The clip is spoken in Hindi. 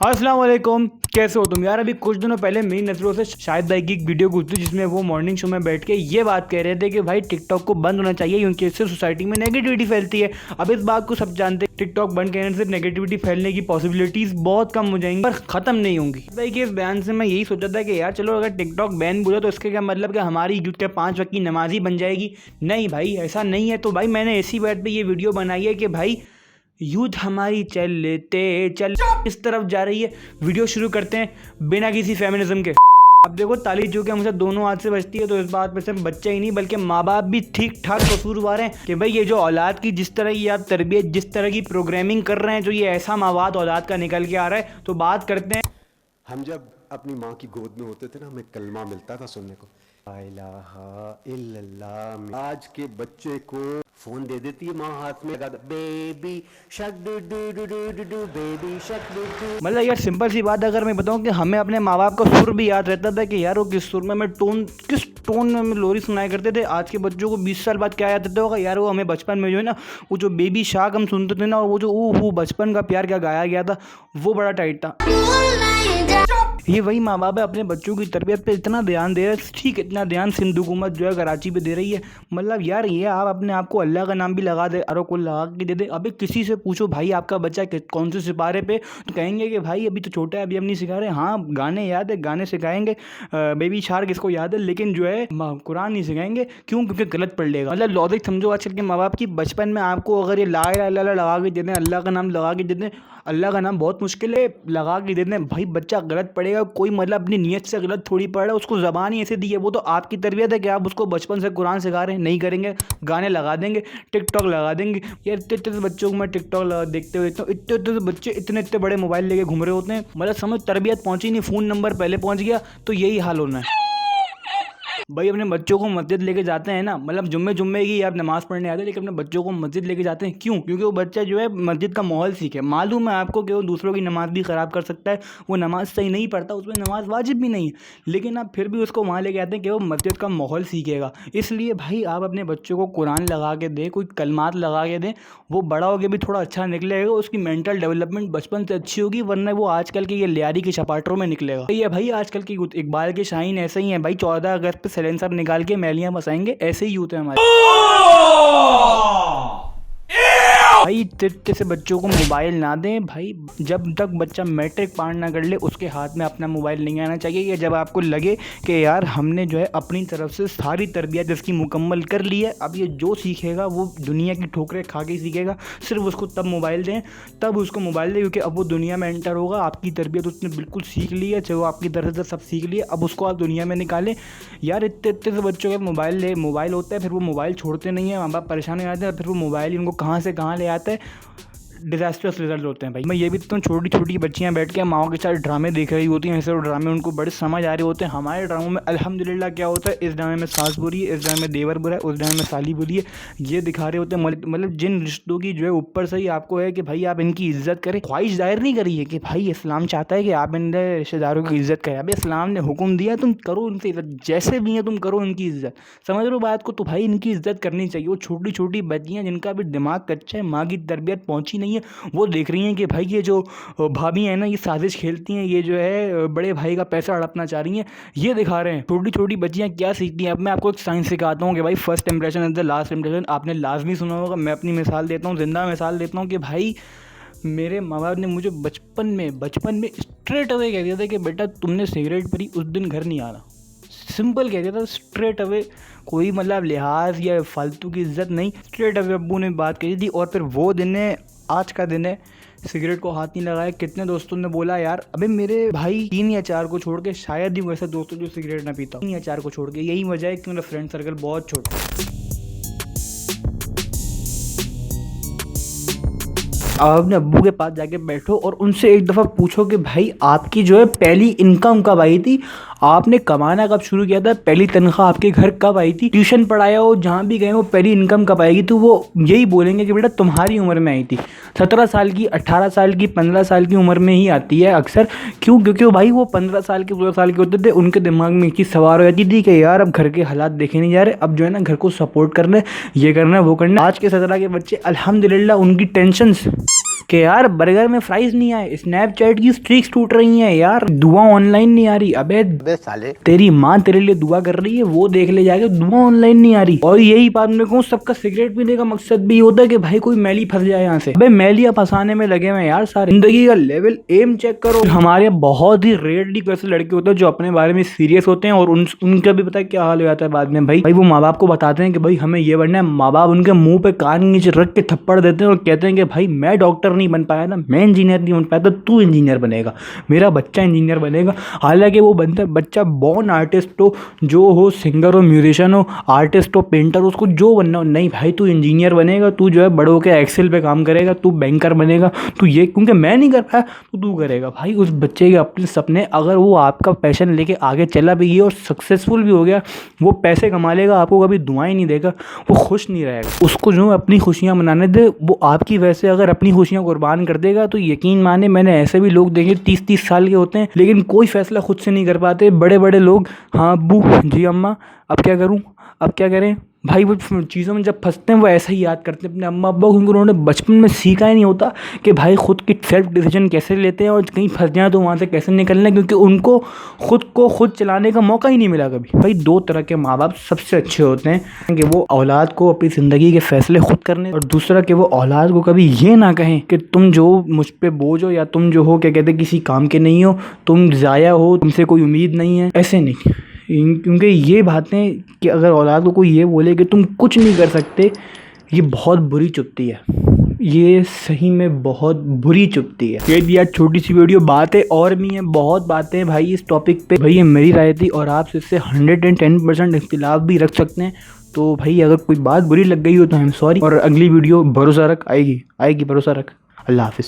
अस्सलाम वालेकुम, कैसे हो तुम यार। अभी कुछ दिनों पहले मेरी नज़रों से शाहिद भाई की एक वीडियो गुजरी जिसमें वो मॉर्निंग शो में बैठ के ये बात कह रहे थे कि भाई टिकटॉक को बंद होना चाहिए क्योंकि इससे सोसाइटी में नेगेटिविटी फैलती है। अब इस बात को सब जानते हैं, टिकटॉक बंद करने से नेगेटिविटी फैलने की पॉसिबिलिटीज बहुत कम हो जाएंगी पर खत्म नहीं होंगी। भाई के इस बयान से मैं यही सोचा था कि यार चलो अगर टिकटॉक बैन बोला तो इसके क्या मतलब कि हमारी यूथ के 5 वक्त की नमाज ही बन जाएगी। नहीं भाई, ऐसा नहीं है। तो भाई मैंने इसी बात पर ये वीडियो बनाई है कि भाई यूथ हमारी चल इस तरफ जा रही है। वीडियो शुरू करते हैं बिना किसी फेमिनिज्म के। अब देखो, ताली जो कि हमसे दोनों हाथ से बजती है, तो इस बात पे सिर्फ बच्चे ही नहीं बल्कि माँ बाप भी ठीक ठाक कसूरवार हैं कि भाई ये जो औलाद की जिस तरह की आप तरबियत, जिस तरह की प्रोग्रामिंग कर रहे हैं, जो ये ऐसा मवाद औलाद का निकल के आ रहा है। तो बात करते हैं, हम जब अपनी माँ की गोद में होते थे ना, हमें कलमा मिलता था सुनने को, ला इलाहा इल्लल्लाह। आज के बच्चे को फोन दे देती है माँ, हाथ में लगा बेबी शक do do do do do baby शक डू डू। मतलब यार सिंपल सी बात अगर मैं बताऊं कि हमें अपने माँ बाप का सुर भी याद रहता था कि यार वो किस सुर में हमें किस टोन में हमें लोरी सुनाया करते थे। आज के बच्चों को 20 साल बाद क्या याद रहता होगा यार। वो हमें बचपन में जो है ना, वो जो बेबी शाक हम सुनते थे ना, और वो जो ऊ बचपन का प्यार क्या गाया गया था, वो बड़ा टाइट था। ये वही माँ बाप है अपने बच्चों की तरबियत पे इतना ध्यान दे रहे हैं, ठीक इतना ध्यान सिंध हुकूमत जो है कराची पे दे रही है। मतलब यार ये आप अपने आप को अल्लाह का नाम भी लगा दे, अरे को लगा के दे दे। अभी किसी से पूछो भाई आपका बच्चा कौन से सिपारे पे, तो कहेंगे कि भाई अभी तो छोटा है, अभी हम नहीं सिखा रहे। हाँ गाने याद है, गाने सिखाएंगे, बेबी शार्क इसको याद है, लेकिन जो है कुरान नहीं सिखाएंगे। क्यों? क्योंकि गलत पढ़ लेगा। मतलब लॉजिक समझो आजकल के माँ बाप की। बचपन में आपको अगर ये ला इलाहा इल्लल्लाह लगा के दे दें, अल्लाह का नाम लगा के दे दें, अल्लाह का नाम बहुत मुश्किल है, लगा के दे दें, भाई बच्चा गलत पढ़ेगा। कोई मतलब अपनी नीयत से गलत थोड़ी पढ़ रहा है, उसको ज़बान ही ऐसे दी है। वो तो आपकी तरबियत है कि आप उसको बचपन से कुरान सिखा रहे हैं। नहीं करेंगे, गाने लगा देंगे, टिकटॉक लगा देंगे। यार इतने इतने बच्चों को मैं टिकटॉक देखते हुए देखता हूँ, इतने इतने बच्चे इतने बड़े मोबाइल लेके घूम रहे होते हैं। मतलब समझ तरबियत पहुँची नहीं, फ़ोन नंबर पहले पहुँच गया, तो यही हाल होना है। भाई अपने बच्चों को मस्जिद लेके जाते हैं ना, मतलब जुम्मे की आप नमाज़ पढ़ने आते हैं, लेकिन अपने बच्चों को मस्जिद लेके जाते हैं क्यों? क्योंकि वो बच्चा जो है मस्जिद का माहौल सीखे। मालूम है आपको कि वो दूसरों की नमाज़ भी ख़राब कर सकता है, वो नमाज़ सही नहीं पढ़ता, उसमें नमाज़ वाजिब भी नहीं है, लेकिन आप फिर भी उसको वहाँ लेके आते हैं कि वो मस्जिद का माहौल सीखेगा। इसलिए भाई आप अपने बच्चों को कुरान लगा के दें, कोई कलमात लगा के दें, वो बड़ा होकर भी थोड़ा अच्छा निकलेगा, उसकी मेंटल डेवलपमेंट बचपन से अच्छी होगी, वरना वो आजकल के ये लियारी के छपाटरों में निकलेगा। ये भाई आजकल की इकबाल के शाहीन ऐसे ही हैं भाई, 14 अगस्त पे साइलेंसर निकाल के मैलियां बसाएंगे, ऐसे ही यूथ है हमारे। भाई तिरते से बच्चों को मोबाइल ना दें भाई। जब तक बच्चा मैट्रिक पार ना कर ले उसके हाथ में अपना मोबाइल नहीं आना चाहिए। या जब आपको लगे कि यार हमने जो है अपनी तरफ से सारी तरबियत इसकी मुकम्मल कर ली है, अब ये जो सीखेगा वो दुनिया की ठोकरें खा के सीखेगा, सिर्फ उसको तब मोबाइल दें, तब उसको मोबाइल दें, क्योंकि अब वो दुनिया में एंटर होगा। आपकी तरबियत उसने बिल्कुल सीख ली है, चाहे वो आपकी तरफ से सब सीख लिया, अब उसको आप दुनिया में निकालें। यार इतने से बच्चों के मोबाइल होता है, फिर वो मोबाइल छोड़ते नहीं है, माँ बाप परेशान हो जाते हैं, फिर वो मोबाइल उनको कहाँ से कहाँ ले आता है। डिजास्टर्स रिजल्ट होते हैं भाई। मैं ये भी तो छोटी छोटी बच्चियां बैठ के माओ के साथ ड्रामे देख रही होती हैं, ऐसे वो ड्रामे उनको बड़े समझ आ रहे होते हैं। हमारे ड्रामों में अल्हम्दुलिल्लाह क्या होता है, इस ड्रामे में सास बुरी है, इस ड्रामे में देवर बुरा है, उस ड्रामे में साली बुरी है, ये दिखा रहे होते हैं। मतलब जिन रिश्तों की जो है ऊपर से ही आपको है कि भाई आप इनकी इज्जत करें, ख्वाहिश जाहिर नहीं करी है कि भाई इस्लाम चाहता है कि आप इन रिश्तेदारों की इज्जत करें। अभी इस्लाम ने हुक्म दिया तुम करो उनसे इज्जत, जैसे भी हैं तुम करो उनकी इज्जत। समझ रहे हो बात को? तो भाई इनकी इज्जत करनी चाहिए। वो छोटी छोटी बच्चियाँ जिनका भी दिमाग कच्चा है, माँ की तरबियत पहुँची नहीं है, वो देख रही हैं कि भाई ये जो भाभी है ना, ये साजिश खेलती हैं, ये जो है बड़े भाई का पैसा हड़पना चाह रही हैं, ये दिखा रहे हैं। छोटी छोटी बच्चियां क्या सीखती हैं। अब मैं आपको एक साइंस सिखाता हूँ कि भाई first impression is the last impression. आपने लाजमी सुना होगा, मैं अपनी मिसाल देता हूँ, जिंदा मिसाल देता हूँ कि भाई मेरे माँ बाप ने मुझे बचपन में स्ट्रेट अवे कह दिया था कि बेटा तुमने सिगरेट पी उस दिन घर नहीं आना। सिंपल कह दिया था, स्ट्रेट अवे, कोई मतलब लिहाज या फालतू की इज्जत नहीं, स्ट्रेट अवे अब्बू ने बात कही थी। और फिर वो दिन है, आज का दिन है, सिगरेट को हाथ नहीं लगाया। कितने दोस्तों ने बोला यार अबे मेरे भाई 3 या 4 को छोड़ के शायद ही वैसा दोस्तों जो सिगरेट ना पीता, 3 या 4 को छोड़ के। यही वजह है कि मेरा फ्रेंड सर्कल बहुत छोटा। आप अपने अब्बू के पास जाके बैठो और उनसे एक दफ़ा पूछो कि भाई आपकी जो है पहली इनकम कब आई थी, आपने कमाना कब शुरू किया था, पहली तनख्वाह आपके घर कब आई थी, ट्यूशन पढ़ाया हो, जहाँ भी गए हो, पहली इनकम कब आएगी। तो वो यही बोलेंगे कि बेटा तुम्हारी उम्र में आई थी, 17 साल की, 18 साल की, 15 साल की उम्र में ही आती है अक्सर। क्यों? क्योंकि वो भाई वो 15 साल के 16 साल के होते थे, उनके दिमाग में एक चीज़ सवार हो जाती थी कि यार अब घर के हालात देखे नहीं जा रहे, अब जो है ना घर को सपोर्ट करना है, ये करना है, वो करना है। आज के 17 के बच्चे अल्हम्दुलिल्लाह उनकी टेंशन कि यार बर्गर में फ्राइज नहीं आए, स्नैपचैट की स्ट्रीक्स टूट रही हैं यार, दुआ ऑनलाइन नहीं आ रही। अबे साले तेरी माँ तेरे लिए दुआ कर रही है, वो देख ले जाके, दुआ ऑनलाइन नहीं आ रही। और यही बात मैं कहूँ, सबका सिगरेट पीने का मकसद भी होता है कि भाई कोई मैली फंस जाए यहाँ से। अबे मैलियां फंसाने में लगे हुए यार सारे। जिंदगी का लेवल एम चेक करो। हमारे यहाँ बहुत ही रेयरली कैसे लड़के होते हैं जो अपने बारे में सीरियस होते हैं और उनका भी पता है क्या हाल हो जाता है बाद में। भाई वो माँ बाप को बताते हैं कि भाई हमें ये बनना है, माँ बाप उनके मुंह पे कान नीचे रख के थप्पड़ देते हैं और कहते हैं कि भाई मैं डॉक्टर नहीं बन पाया ना, मैं इंजीनियर नहीं बन पाया, तो तू इंजीनियर बनेगा, मेरा बच्चा इंजीनियर बनेगा। हालांकि वो बनता बच्चा बॉर्न आर्टिस्ट हो, जो हो सिंगर हो, म्यूजिशियन हो, आर्टिस्ट हो, पेंटर, उसको जो बनना हो, नहीं भाई तू इंजीनियर बनेगा, तू जो है बड़ों के एक्सेल पे काम करेगा, तू बैंकर बनेगा, तू ये क्योंकि मैं नहीं कर पाया तो तू करेगा। भाई उस बच्चे के अपने सपने, अगर वो आपका पैशन लेके आगे चला भी गया और सक्सेसफुल भी हो गया, वो पैसे कमा लेगा, आपको कभी दुआएं नहीं देगा, वो खुश नहीं रहेगा। उसको जो अपनी खुशियाँ मनाने दे, वो आपकी वैसे अगर अपनी खुशियाँ कुर्बान कर देगा तो यकीन माने, मैंने ऐसे भी लोग देखे 30-30 साल के होते हैं लेकिन कोई फैसला खुद से नहीं कर पाते। बड़े बड़े लोग, हाँ अब्बू जी अम्मा अब क्या करूँ, अब क्या करें, भाई वो चीज़ों में जब फंसते हैं वो ऐसा ही याद करते हैं अपने अम्मा अब्बा को, क्योंकि उन्होंने बचपन में सीखा ही नहीं होता कि भाई खुद की सेल्फ डिसीजन कैसे लेते हैं और कहीं फंस जाए तो वहाँ से कैसे निकलना है, क्योंकि उनको खुद को खुद चलाने का मौका ही नहीं मिला कभी। भाई दो तरह के माँ बाप सबसे अच्छे होते हैं कि वो औलाद को अपनी ज़िंदगी के फैसले खुद करने, और दूसरा कि वो औलाद को कभी ये ना कहें कि तुम जो मुझ पर बोझ हो या तुम जो हो क्या कहते किसी काम के नहीं हो, तुम ज़ाया हो, तुमसे कोई उम्मीद नहीं है, ऐसे नहीं। क्योंकि ये बातें कि अगर औलाद को कोई ये बोले कि तुम कुछ नहीं कर सकते, ये बहुत बुरी चुभती है, ये सही में बहुत बुरी चुभती है। ये दिया छोटी सी वीडियो, बातें और भी हैं, बहुत बातें हैं भाई इस टॉपिक पे। भाई ये मेरी राय थी और आप इससे 110% इख्तिलाफ भी रख सकते हैं। तो भाई अगर कोई बात बुरी लग गई हो तो आई एम सॉरी, और अगली वीडियो भरोसा रख आएगी, भरोसा रख। अल्लाह हाफिज़।